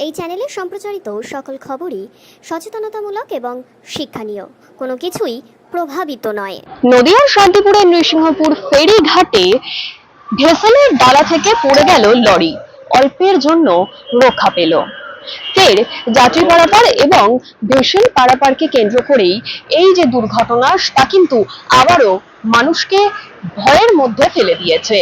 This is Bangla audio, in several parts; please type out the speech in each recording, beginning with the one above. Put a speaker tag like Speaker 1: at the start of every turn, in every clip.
Speaker 1: এই চ্যানেলে সম্প্রচারিত সকল খবরই সচেতনতামূলক এবং শিক্ষণীয়, কোনো কিছুই প্রভাবিত নয়।
Speaker 2: নদিয়ার শান্তিপুরের নৃসিংহপুর ফেরিঘাটে ভেসেলের ডালা থেকে পড়ে গেল লরি, অল্পের জন্য রক্ষা পেল। ফের যাত্রী পারাপার এবং ভেসেল পারাপারকে কেন্দ্র করেই এই যে দুর্ঘটনা, তা কিন্তু আবারও মানুষকে ভয়ের মধ্যে ফেলে দিয়েছে।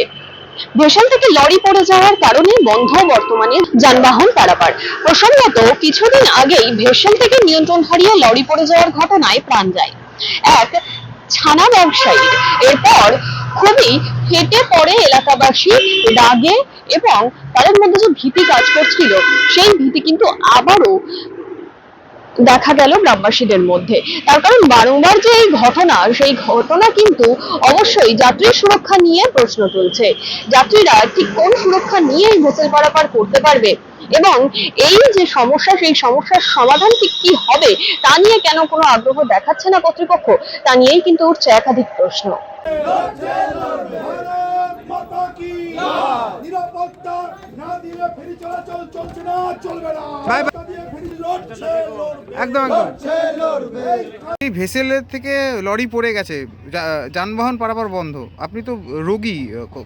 Speaker 2: ভেসেল থেকে লরি পড়ে যাওয়ার কারণে বন্ধ বর্তমানে যানবাহন পারাপার। প্রসঙ্গত কিছুদিন আগেই ভেসেল থেকে নিয়ন্ত্রণ হারিয়ে লরি পড়ে যাওয়ার ঘটনায় প্রাণ যায় এক ছানা ব্যবসায়ী। এরপর খুবই ফেটে পড়ে এলাকাবাসী রাগে, এবং তাদের মধ্যে যে ভীতি কাজ করছিল সেই ভীতি কিন্তু আবারও দেখা গেল গ্রামবাসীদের মধ্যে। তার কারণ বারংবার যে এই ঘটনা, সেই ঘটনা কিন্তু অবশ্যই যাত্রীর সুরক্ষা নিয়ে প্রশ্ন তুলছে। যাত্রীরা ঠিক কোন সুরক্ষা নিয়ে এই ভেসেল পারাপার করতে পারবে, এবং এই যে সমস্যা, সেই সমস্যার সমাধান ঠিক কি হবে তা নিয়ে কেন কোনো আগ্রহ দেখাচ্ছে না কর্তৃপক্ষ, তা নিয়েই কিন্তু উঠছে একাধিক প্রশ্ন।
Speaker 3: একদম এই ভেসেলের থেকে লরি পড়ে গেছে, যানবাহন পারাপার বন্ধ। আপনি তো রোগী,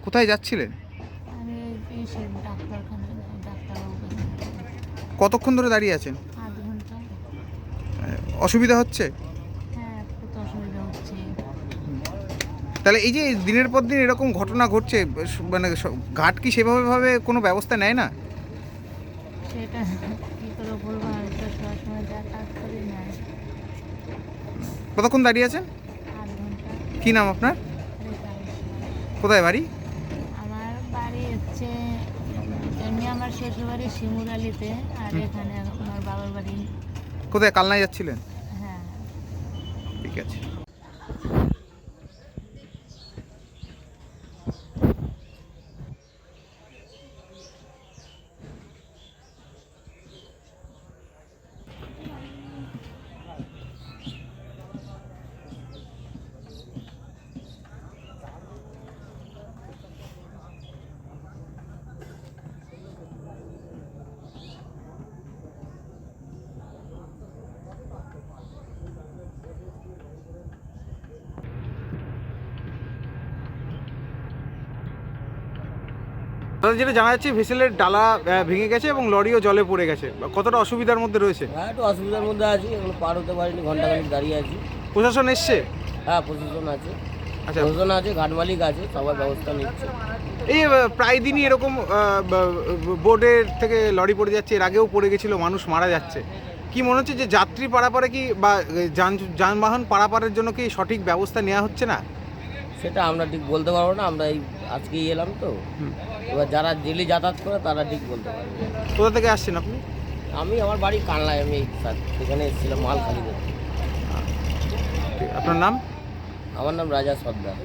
Speaker 3: কোথায় যাচ্ছিলেন? কতক্ষণ ধরে দাঁড়িয়ে আছেন? অসুবিধা হচ্ছে? তাহলে এই যে দিনের পর দিন এরকম ঘটনা ঘটছে, মানে ঘাট কি সেভাবে কোনো ব্যবস্থা নেয় না?
Speaker 4: সেটা কি করে বলবো, আমি তো সবসময় যাতায়াত করি না।
Speaker 3: কতক্ষণ দাঁড়িয়ে আছেন?
Speaker 4: 8 ঘন্টা।
Speaker 3: কি নাম আপনার? কোথায় বাড়ি?
Speaker 4: আমার বাড়ি হচ্ছে এমনি আমার শ্বশুরবাড়ি শিমুরালিতে, আর এখানে আমার বাবার বাড়ি।
Speaker 3: কোথায়, কালনায় যাচ্ছিলেন?
Speaker 4: হ্যাঁ।
Speaker 3: ঠিক আছে। যেটা জানা যাচ্ছে ভেসেলের ডালা ভেঙে গেছে এবং লরিও জলে পড়ে গেছে, কতটা অসুবিধার মধ্যে রয়েছে?
Speaker 5: হ্যাঁ, একটু অসুবিধার মধ্যে আছি, এখন পার হতে পারিনি, ঘন্টাখানিক দাঁড়িয়ে আছি।
Speaker 3: প্রশাসন এসছে?
Speaker 5: হ্যাঁ, প্রশাসন আছে,
Speaker 3: আচ্ছা,
Speaker 5: প্রশাসন আছে, ঘাট মালিক আছে, সবাই ব্যবস্থা নিচ্ছে।
Speaker 3: এই প্রায় দিনই এরকম বোর্ডের থেকে লরি পড়ে যাচ্ছে, এর আগেও পড়ে গেছিল, মানুষ মারা যাচ্ছে। কি মনে হচ্ছে যে যাত্রী পারাপারে কি বা যানবাহন পারাপারের জন্য কি সঠিক ব্যবস্থা নেওয়া হচ্ছে না?
Speaker 5: সেটা আমরা ঠিক বলতে পারবো না, আমরা এই আজকেই এলাম তো, এবার যারা ডেলি যাতায়াত করে তারা ঠিক বলতে পারবে।
Speaker 3: কোথা থেকে আসছেন আপনি?
Speaker 5: আমি আমার বাড়ি কানলায়, আমি সেখানে এসেছিলাম মাল খালি করতে।
Speaker 3: আপনার নাম?
Speaker 5: আমার নাম রাজা সর্দার।